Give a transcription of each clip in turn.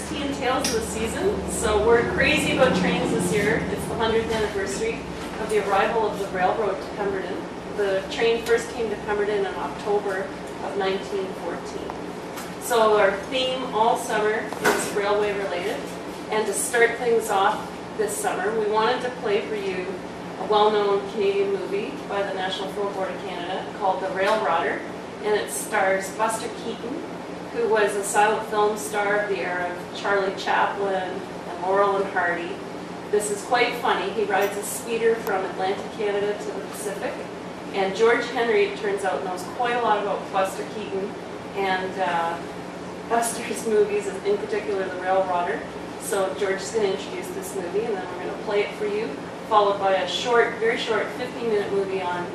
teen tales of the season. So we're crazy about trains this year. It's the 100th anniversary of the arrival of the railroad to Pemberton. The train first came to Pemberton in October of 1914. So our theme all summer is railway related. And to start things off this summer, we wanted to play for you a well-known Canadian movie by the National Film Board of Canada called The Railrodder. And it stars Buster Keaton, who was a silent film star of the era of Charlie Chaplin and Laurel and Hardy. This is quite funny. He rides a speeder from Atlantic Canada to the Pacific. And George Henry, it turns out, knows quite a lot about Buster Keaton and Buster's movies, in particular The Railrodder. So George is going to introduce this movie, and then we're going to play it for you, followed by a short, very short 15-minute movie on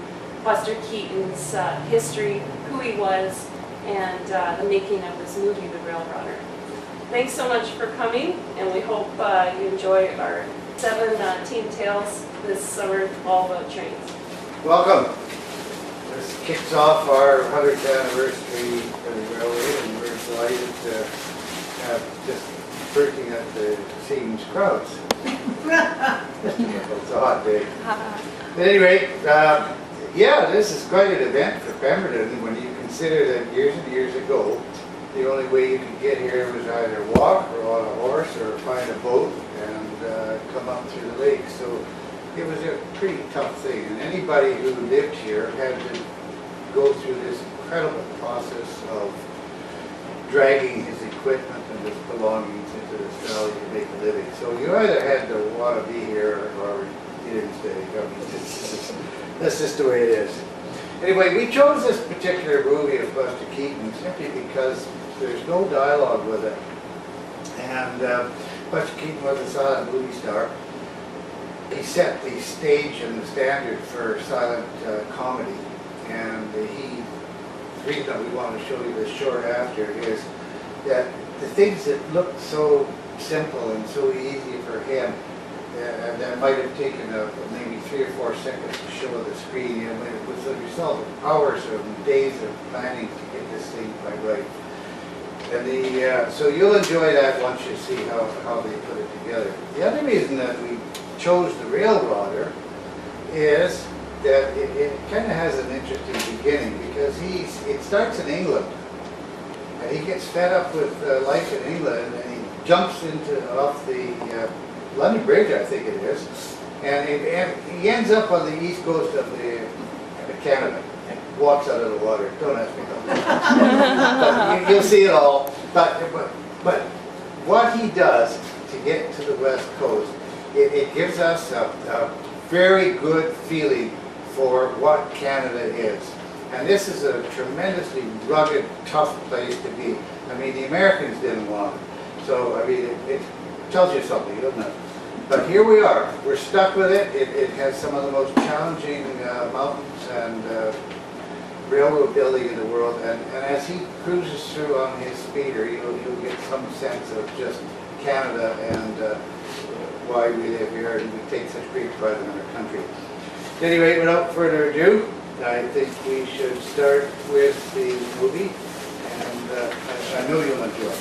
Buster Keaton's history, who he was, and the making of this movie, The Railrodder. Thanks so much for coming, and we hope you enjoy our 7 teen tales this summer, all about trains. Welcome. This kicks off our 100th anniversary for the railway, and we're delighted to have just bursting at the seams crowds. It's a hot day. At any rate, yeah, this is quite an event for Pemberton when you consider that years and years ago, the only way you could get here was either walk or on a horse or find a boat and come up through the lake. So it was a pretty tough thing. And anybody who lived here had to go through this incredible process of dragging his equipment and his belongings into this valley to make a living. So you either had to want to be here or you didn't stay. I mean, that's just the way it is. Anyway, we chose this particular movie of Buster Keaton simply because there's no dialogue with it. And Buster Keaton was a silent movie star. He set the stage and the standard for silent comedy. And the reason that we want to show you this short after is that the things that looked so simple and so easy for him, that might have taken maybe 3 or 4 seconds to show on the screen, you know, it was the result of hours or days of planning to get this thing quite right. And so you'll enjoy that once you see how they put it together. The other reason that we chose The Railrodder is that it kind of has an interesting beginning, because it starts in England, and he gets fed up with life in England, and he jumps off the London Bridge, I think it is, and he ends up on the east coast of Canada, and walks out of the water. Don't ask me that. You'll see it all. But what he does to get to the west coast, it gives us a very good feeling for what Canada is. And this is a tremendously rugged, tough place to be. I mean, the Americans didn't want it. So, I mean, it tells you something, doesn't it? But here we are. We're stuck with it. It has some of the most challenging mountains and railroad building in the world. And as he cruises through on his speeder, you'll get some sense of just Canada and why we live here and we take such great pride in our country. At any rate, without further ado, I think we should start with the movie, and I know you'll enjoy it.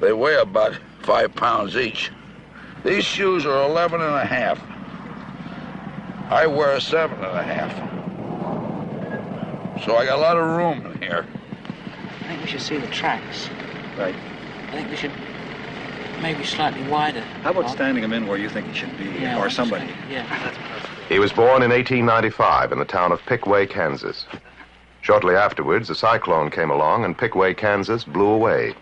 They weigh about 5 pounds each. These shoes are 11 and a half. I wear 7 and a half. So I got a lot of room in here. I think we should see the tracks. Right. I think we should maybe slightly wider. How about standing him in where you think he should be, Yeah, or somebody? Yeah, that's perfect. He was born in 1895 in the town of Pickaway, Kansas. Shortly afterwards, a cyclone came along and Pickaway, Kansas blew away.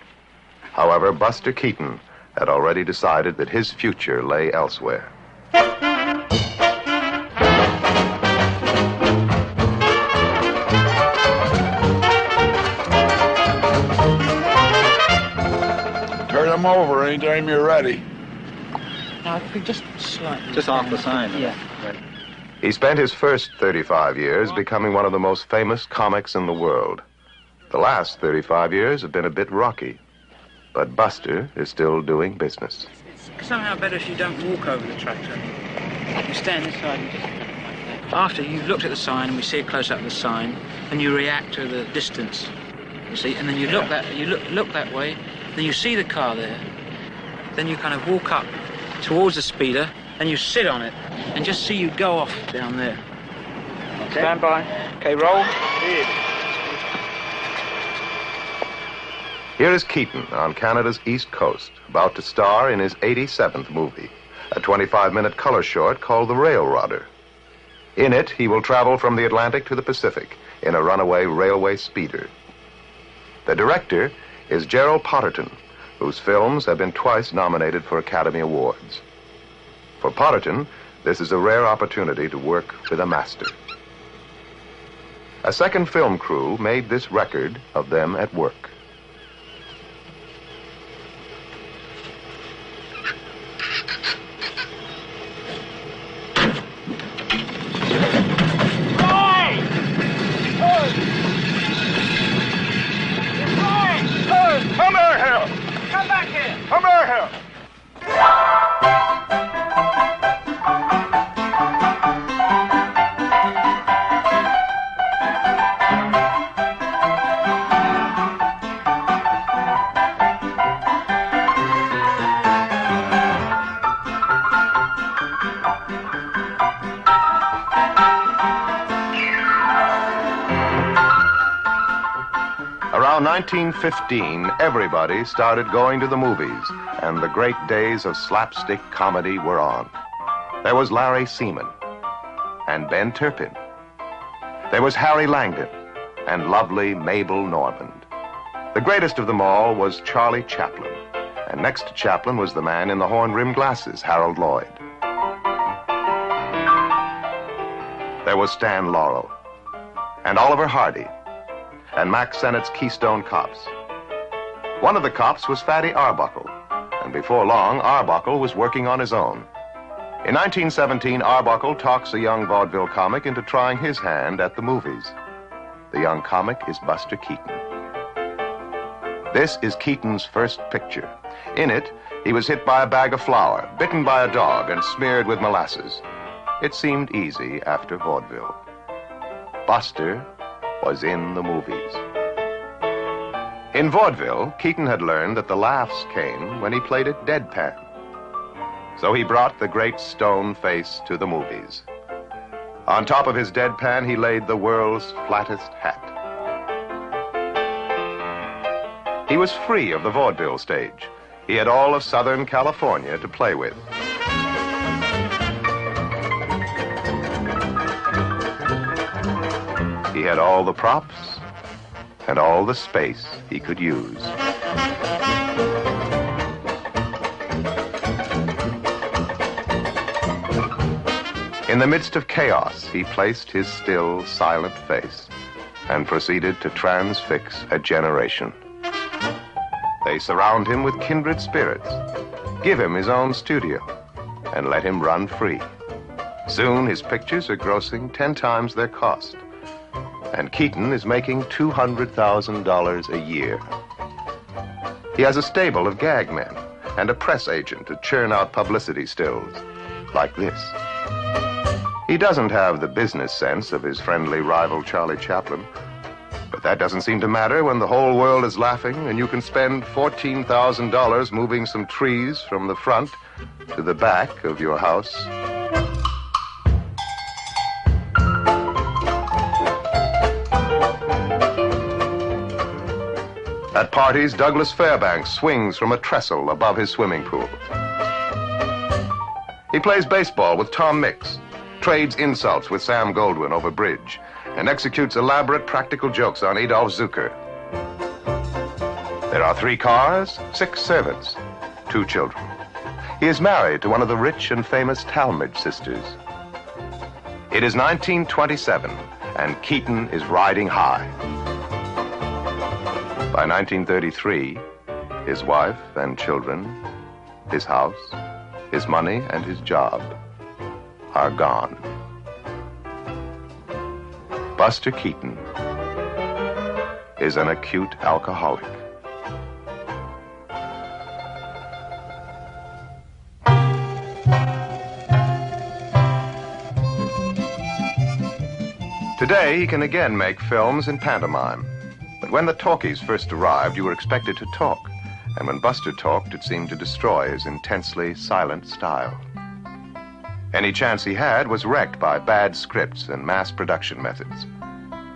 However, Buster Keaton had already decided that his future lay elsewhere. Turn them over anytime you're ready. No, if we just slightly... Just off the sign. Yeah. Right. He spent his first 35 years becoming one of the most famous comics in the world. The last 35 years have been a bit rocky, but Buster is still doing business. It's somehow better if you don't walk over the tracks. You stand this side and just like that. After you've looked at the sign and we see a close-up of the sign, and you react to the distance, you see, and then you look that way, then you see the car there, then you kind of walk up towards the speeder, and you sit on it, and just see you go off down there. Okay. Stand by. Okay, roll. Here is Keaton on Canada's East Coast, about to star in his 87th movie, a 25-minute color short called The Railrodder. In it, he will travel from the Atlantic to the Pacific in a runaway railway speeder. The director is Gerald Potterton, whose films have been twice nominated for Academy Awards. For Potterton, this is a rare opportunity to work with a master. A second film crew made this record of them at work. Come here! Come back here! Come here! Around 1915, everybody started going to the movies, and the great days of slapstick comedy were on. There was Larry Seaman and Ben Turpin. There was Harry Langdon and lovely Mabel Normand. The greatest of them all was Charlie Chaplin, and next to Chaplin was the man in the horn-rimmed glasses, Harold Lloyd. There was Stan Laurel and Oliver Hardy and Mack Sennett's Keystone Cops. One of the cops was Fatty Arbuckle, and before long, Arbuckle was working on his own. In 1917, Arbuckle talks a young vaudeville comic into trying his hand at the movies. The young comic is Buster Keaton. This is Keaton's first picture. In it, he was hit by a bag of flour, bitten by a dog, and smeared with molasses. It seemed easy after vaudeville. Buster was in the movies. In vaudeville, Keaton had learned that the laughs came when he played it deadpan. So he brought the great stone face to the movies. On top of his deadpan, he laid the world's flattest hat. He was free of the vaudeville stage. He had all of Southern California to play with. He had all the props and all the space he could use. In the midst of chaos, he placed his still, silent face and proceeded to transfix a generation. They surround him with kindred spirits, give him his own studio, and let him run free. Soon, his pictures are grossing 10 times their cost. And Keaton is making $200,000 a year. He has a stable of gag men and a press agent to churn out publicity stills, like this. He doesn't have the business sense of his friendly rival Charlie Chaplin, but that doesn't seem to matter when the whole world is laughing and you can spend $14,000 moving some trees from the front to the back of your house. At parties, Douglas Fairbanks swings from a trestle above his swimming pool. He plays baseball with Tom Mix, trades insults with Sam Goldwyn over bridge, and executes elaborate practical jokes on Adolf Zucker. There are 3 cars, 6 servants, 2 children. He is married to one of the rich and famous Talmadge sisters. It is 1927, and Keaton is riding high. By 1933, his wife and children, his house, his money, and his job are gone. Buster Keaton is an acute alcoholic. Today, he can again make films in pantomime. But when the talkies first arrived, you were expected to talk. And when Buster talked, it seemed to destroy his intensely silent style. Any chance he had was wrecked by bad scripts and mass production methods.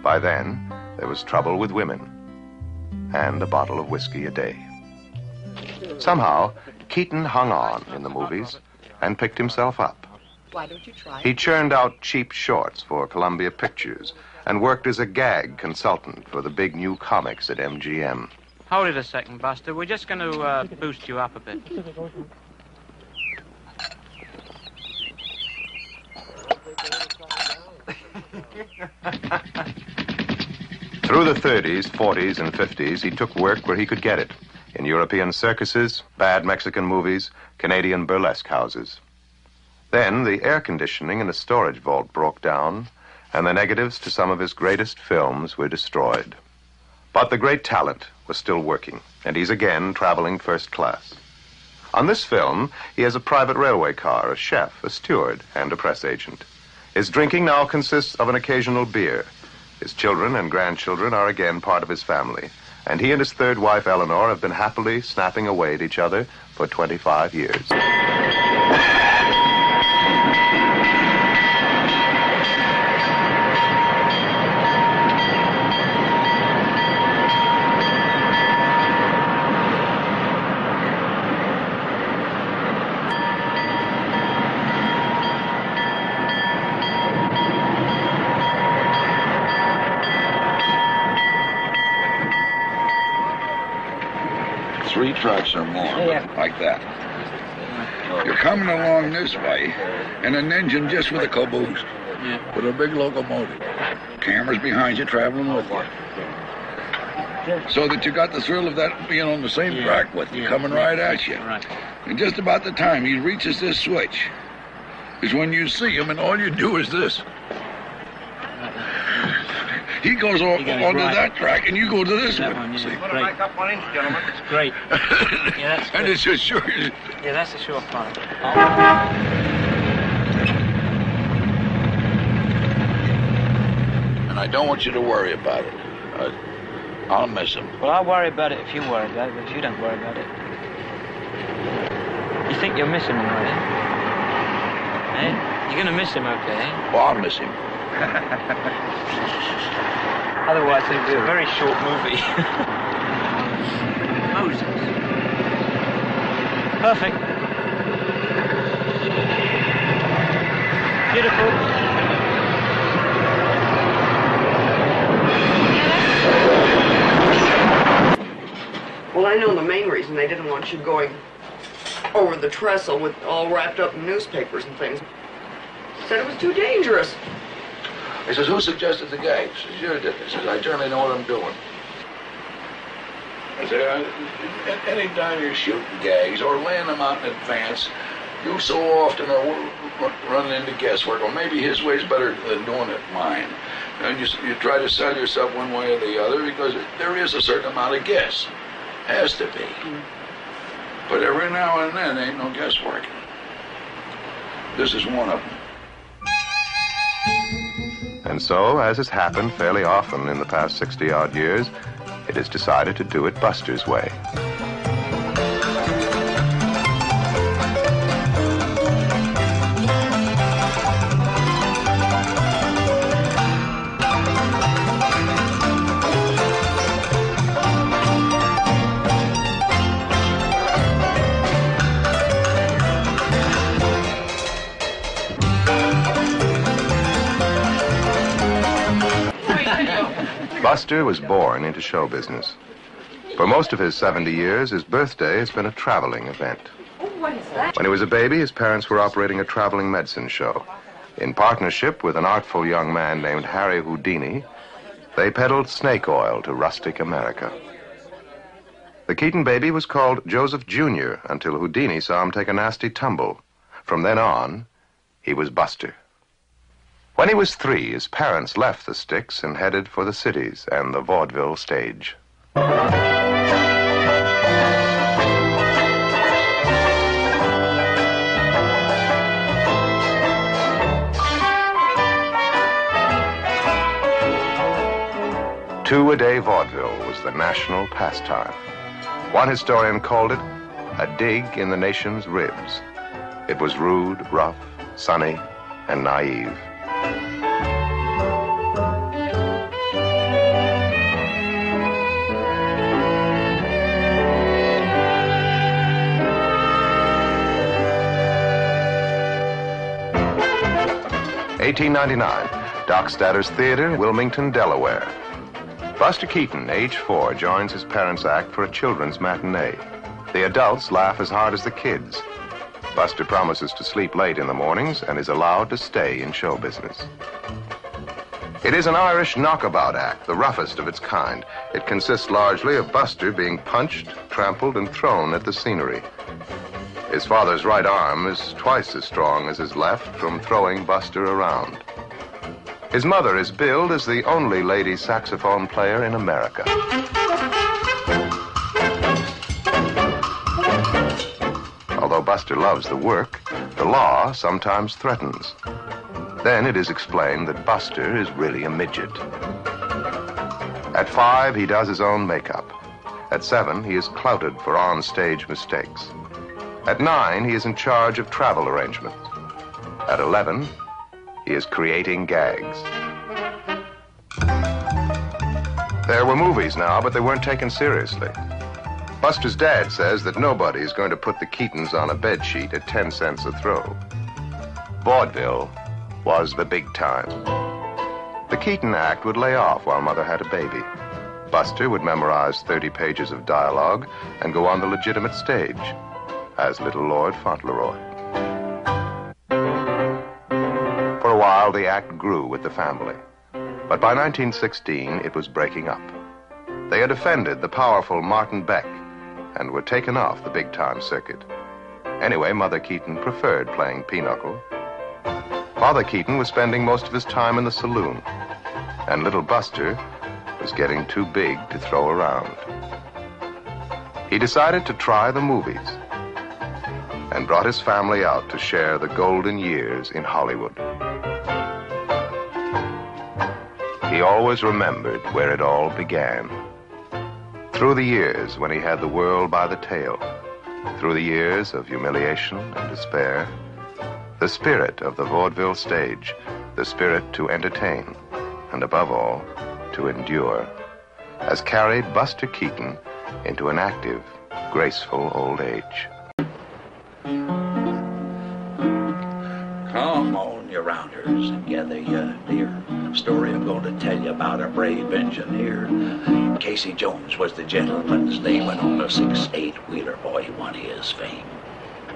By then, there was trouble with women and a bottle of whiskey a day. Somehow, Keaton hung on in the movies and picked himself up. Why don't you try? He churned out cheap shorts for Columbia Pictures and worked as a gag consultant for the big new comics at MGM. Hold it a second, Buster. We're just going to boost you up a bit. Through the 30s, 40s, and 50s, he took work where he could get it. In European circuses, bad Mexican movies, Canadian burlesque houses. Then the air conditioning in a storage vault broke down, and the negatives to some of his greatest films were destroyed. But the great talent was still working, and he's again traveling first class. On this film, he has a private railway car, a chef, a steward, and a press agent. His drinking now consists of an occasional beer. His children and grandchildren are again part of his family, and he and his third wife, Eleanor, have been happily snapping away at each other for 25 years. Three tracks or more, like that. You're coming along this way, and an engine just with a caboose, with a big locomotive. Cameras behind you traveling with you. So that you got the thrill of that being on the same track with you, coming right at you. And just about the time he reaches this switch is when you see him, and all you do is this. He goes onto that track, and you go to this one. See? Great. Back up 1 inch, gentlemen. It's great. Yeah, that's and good. it's just sure. Yeah, that's a sure fun. And I don't want you to worry about it. I'll miss him. Well, I'll worry about it if you worry about it, but if you don't worry about it. You think you'll miss him, right? Eh? You're going to miss him, okay? Well, I'll miss him. Otherwise, it'd be a very short movie. Moses. Perfect. Beautiful. Well, I know the main reason they didn't want you going over the trestle with all wrapped up in newspapers and things. Said it was too dangerous. He says, who suggested the gags? He says, you did. He says, I generally know what I'm doing. I said, any time you're shooting gags or laying them out in advance, you so often are running into guesswork. Or maybe his way's better than doing it mine. And you try to sell yourself one way or the other because there is a certain amount of guess. Has to be. But every now and then, ain't no guesswork. This is one of them. And so, as has happened fairly often in the past 60-odd years, it is decided to do it Buster's way. Buster was born into show business. For most of his 70 years, his birthday has been a traveling event. What is that? When he was a baby, his parents were operating a traveling medicine show. In partnership with an artful young man named Harry Houdini, they peddled snake oil to rustic America. The Keaton baby was called Joseph Jr. until Houdini saw him take a nasty tumble. From then on, he was Buster. When he was 3, his parents left the sticks and headed for the cities and the vaudeville stage. 2-a-day vaudeville was the national pastime. One historian called it a dig in the nation's ribs. It was rude, rough, sunny, and naive. $1899, Doc Statter's Theater, Wilmington, Delaware. Buster Keaton, age 4, joins his parents' act for a children's matinee. The adults laugh as hard as the kids. Buster promises to sleep late in the mornings and is allowed to stay in show business. It is an Irish knockabout act, the roughest of its kind. It consists largely of Buster being punched, trampled, and thrown at the scenery. His father's right arm is twice as strong as his left from throwing Buster around. His mother is billed as the only lady saxophone player in America. Although Buster loves the work, the law sometimes threatens. Then it is explained that Buster is really a midget. At 5, he does his own makeup. At 7, he is clouted for on-stage mistakes. At 9, he is in charge of travel arrangements. At 11, he is creating gags. There were movies now, but they weren't taken seriously. Buster's dad says that nobody is going to put the Keatons on a bedsheet at 10 cents a throw. Vaudeville was the big time. The Keaton act would lay off while Mother had a baby. Buster would memorize 30 pages of dialogue and go on the legitimate stage as Little Lord Fauntleroy. For a while, the act grew with the family. But by 1916, it was breaking up. They had offended the powerful Martin Beck and were taken off the big-time circuit. Anyway, Mother Keaton preferred playing pinochle. Father Keaton was spending most of his time in the saloon, and little Buster was getting too big to throw around. He decided to try the movies and brought his family out to share the golden years in Hollywood. He always remembered where it all began. Through the years when he had the world by the tail, through the years of humiliation and despair, the spirit of the vaudeville stage, the spirit to entertain, and above all, to endure, has carried Buster Keaton into an active, graceful old age. Come on, you rounders, and gather you dear. Story I'm going to tell you about a brave engineer. Casey Jones was the gentleman's name, and on a 6-8-wheeler, boy, he won his fame.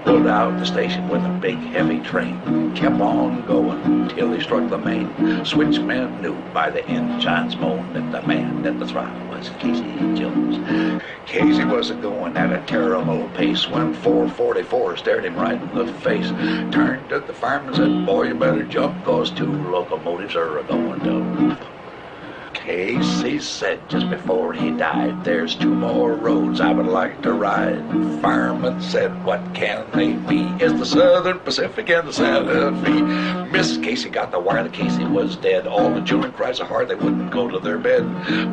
Pulled out the station with a big heavy train, kept on going till he struck the main. Switchmen knew by the engine's moan that the man at the throttle was Casey Jones. Casey was going at a terrible pace when 444 stared him right in the face. Turned to the fireman and said, boy, you better jump, 'cause 2 locomotives are going to. Casey said just before he died, there's 2 more roads I would like to ride. Fireman said, what can they be? It's the Southern Pacific and the Santa Fe. Miss Casey got the wire that Casey was dead. All the children cried so hard they wouldn't go to their bed.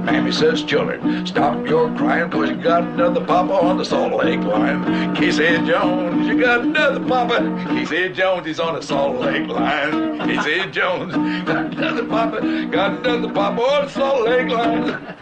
Mammy says, children, stop your crying, 'cause you got another papa on the Salt Lake line. Casey Jones, you got another papa. Casey Jones, he's on the Salt Lake line. Casey Jones, got another papa on the Salt Lake line.